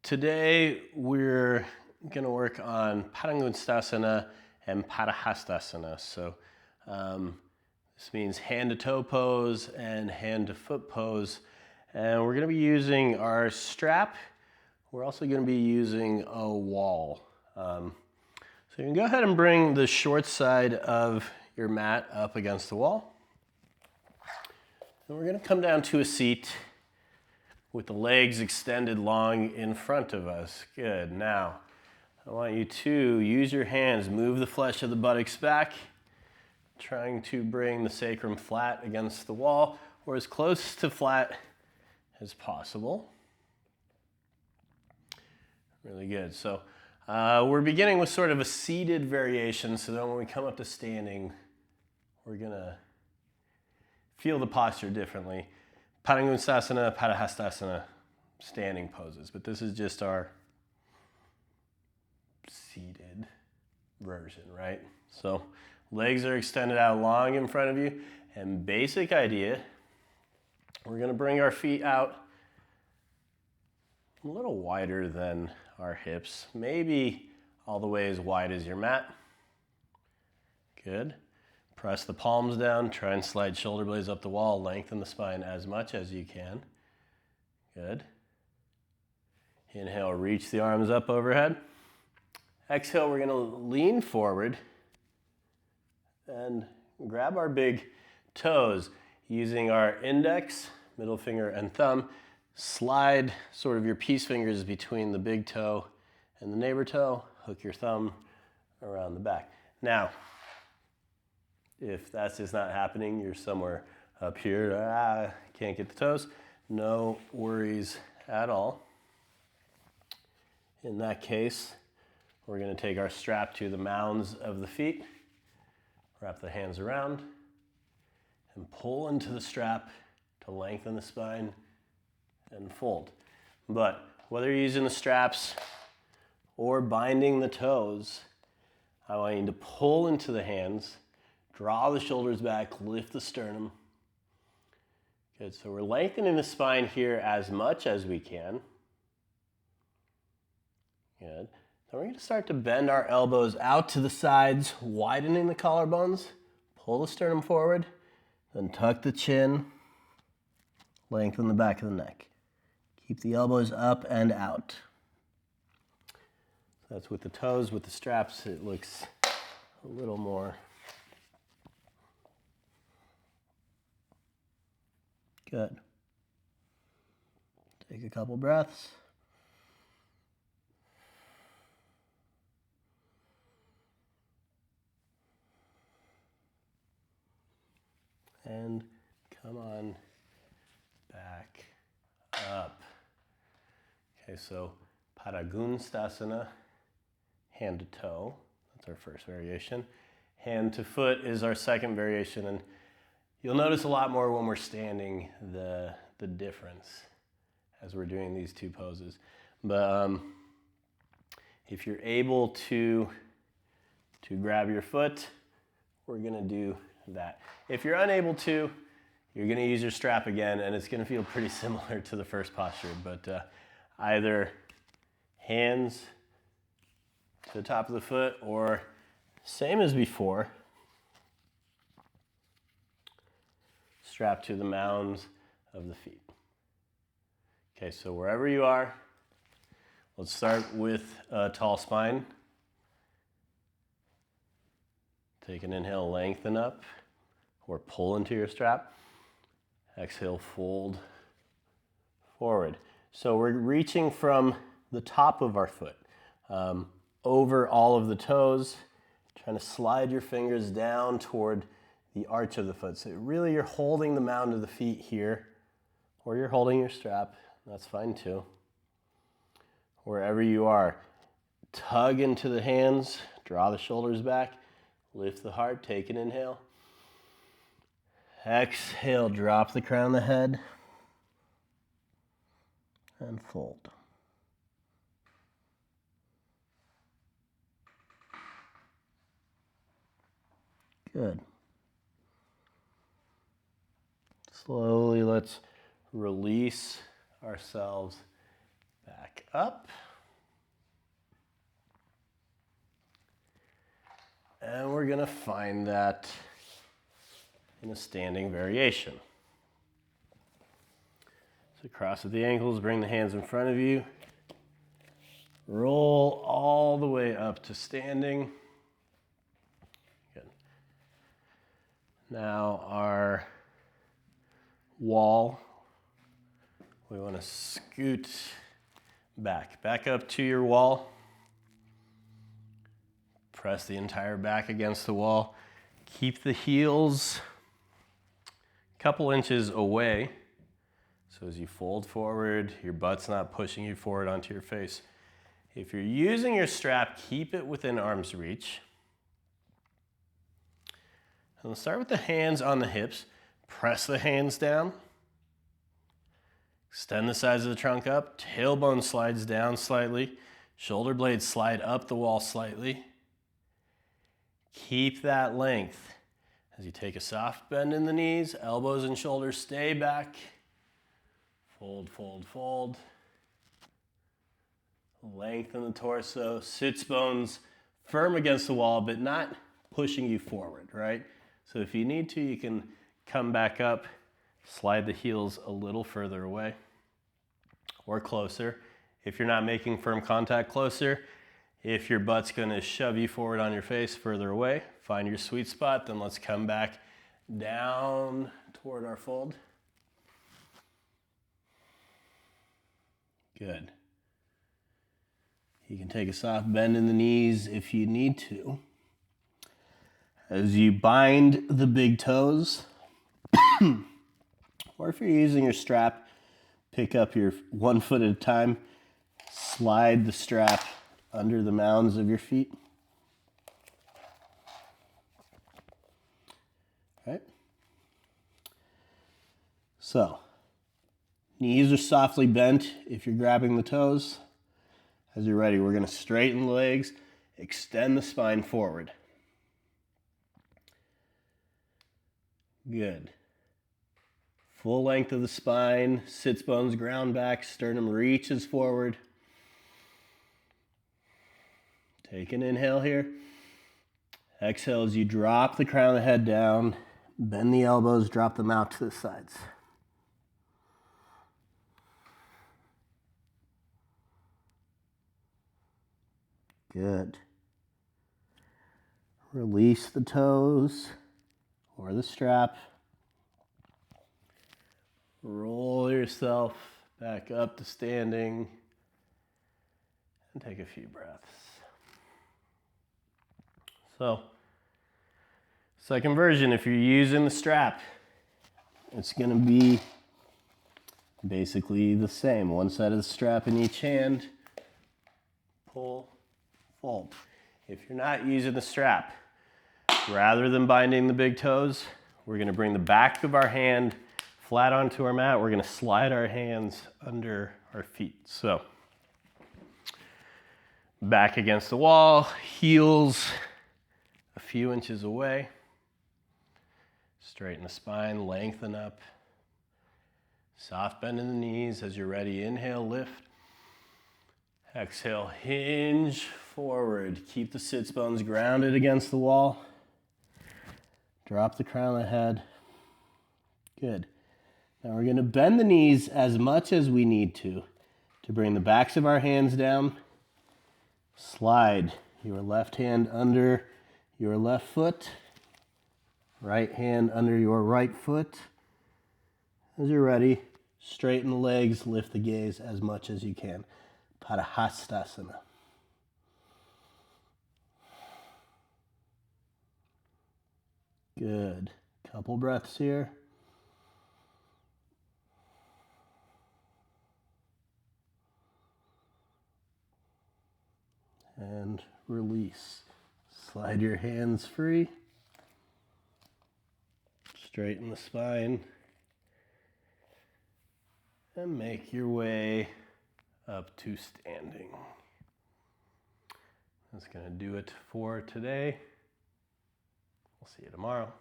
Today we're going to work on Padangunstasana and Padahastasana. So this means hand to toe pose and hand to foot pose. And we're going to be using our strap. We're also going to be using a wall. So you can go ahead and bring the short side of your mat up against the wall. And we're going to come down to a seat with the legs extended long in front of us. Good. Now, I want you to use your hands, move the flesh of the buttocks back, trying to bring the sacrum flat against the wall or as close to flat as possible. Really good. So we're beginning with sort of a seated variation, so then when we come up to standing, we're gonna feel the posture differently. Padangunstasana, Padahastasana, standing poses, but this is just our seated version, right? So legs are extended out long in front of you, and basic idea, we're gonna bring our feet out a little wider than our hips, maybe all the way as wide as your mat. Good. Press the palms down, try and slide shoulder blades up the wall, lengthen the spine as much as you can. Good. Inhale, reach the arms up overhead. Exhale, we're gonna lean forward and grab our big toes using our index, middle finger, and thumb. Slide sort of your peace fingers between the big toe and the neighbor toe. Hook your thumb around the back. Now, if that's just not happening, you're somewhere up here, can't get the toes, no worries at all. In that case, we're going to take our strap to the mounds of the feet, wrap the hands around, and pull into the strap to lengthen the spine and fold. But whether you're using the straps or binding the toes, I want you to pull into the hands, draw the shoulders back, lift the sternum. Good, so we're lengthening the spine here as much as we can. Good. Then we're going to start to bend our elbows out to the sides, widening the collarbones. Pull the sternum forward, then tuck the chin, lengthen the back of the neck. Keep the elbows up and out. That's with the toes. With the straps, it looks a little more good. Take a couple breaths. And come on back up. Okay, so Padangunstasana, hand to toe. That's our first variation. Hand to foot is our second variation, and you'll notice a lot more when we're standing the difference as we're doing these two poses. But if you're able to grab your foot, we're gonna do that. If you're unable to, you're gonna use your strap again, and it's gonna feel pretty similar to the first posture, but either hands to the top of the foot or same as before, strap to the mounds of the feet. Okay, so wherever you are, let's start with a tall spine. Take an inhale, lengthen up, or pull into your strap. Exhale, fold forward. So we're reaching from the top of our foot over all of the toes, trying to slide your fingers down toward the arch of the foot. So really you're holding the mound of the feet here, or you're holding your strap. That's fine too. Wherever you are, tug into the hands, draw the shoulders back, lift the heart, take an inhale. Exhale, drop the crown of the head, and fold. Good. Slowly let's release ourselves back up. And we're gonna find that in a standing variation. So cross at the ankles, bring the hands in front of you. Roll all the way up to standing. Good. Now our wall, we want to scoot back up to your wall. Press the entire back against the wall. Keep the heels a couple inches away. So as you fold forward, your butt's not pushing you forward onto your face. If you're using your strap, keep it within arm's reach. And we'll start with the hands on the hips. Press the hands down. Extend the sides of the trunk up. Tailbone slides down slightly. Shoulder blades slide up the wall slightly. Keep that length. As you take a soft bend in the knees, elbows and shoulders stay back. Fold, fold, fold. Lengthen the torso, sits bones firm against the wall, but not pushing you forward, right? So if you need to, you can come back up, slide the heels a little further away or closer. If you're not making firm contact, closer. If your butt's gonna shove you forward on your face, further away. Find your sweet spot, then let's come back down toward our fold. Good. You can take a soft bend in the knees if you need to. As you bind the big toes, or if you're using your strap, pick up your 1 foot at a time, slide the strap under the mounds of your feet. All right. So, knees are softly bent if you're grabbing the toes. As you're ready, we're going to straighten the legs, extend the spine forward. Good. Full length of the spine, sits bones ground back, sternum reaches forward. Take an inhale here. Exhale as you drop the crown of the head down, bend the elbows, drop them out to the sides. Good. Release the toes or the strap. Roll yourself back up to standing and take a few breaths. So, second version, if you're using the strap, it's going to be basically the same. One side of the strap in each hand, pull, fold. If you're not using the strap, rather than binding the big toes, we're going to bring the back of our hand flat onto our mat. We're going to slide our hands under our feet. So, back against the wall, heels a few inches away. Straighten the spine, lengthen up. Soft bend in the knees. As you're ready, inhale, lift. Exhale, hinge forward. Keep the sits bones grounded against the wall. Drop the crown of the head. Good. Now we're going to bend the knees as much as we need to bring the backs of our hands down. Slide your left hand under your left foot. Right hand under your right foot. As you're ready, straighten the legs, lift the gaze as much as you can. Padahastasana. Good. Couple breaths here. And release. Slide your hands free. Straighten the spine. And make your way up to standing. That's going to do it for today. We'll see you tomorrow.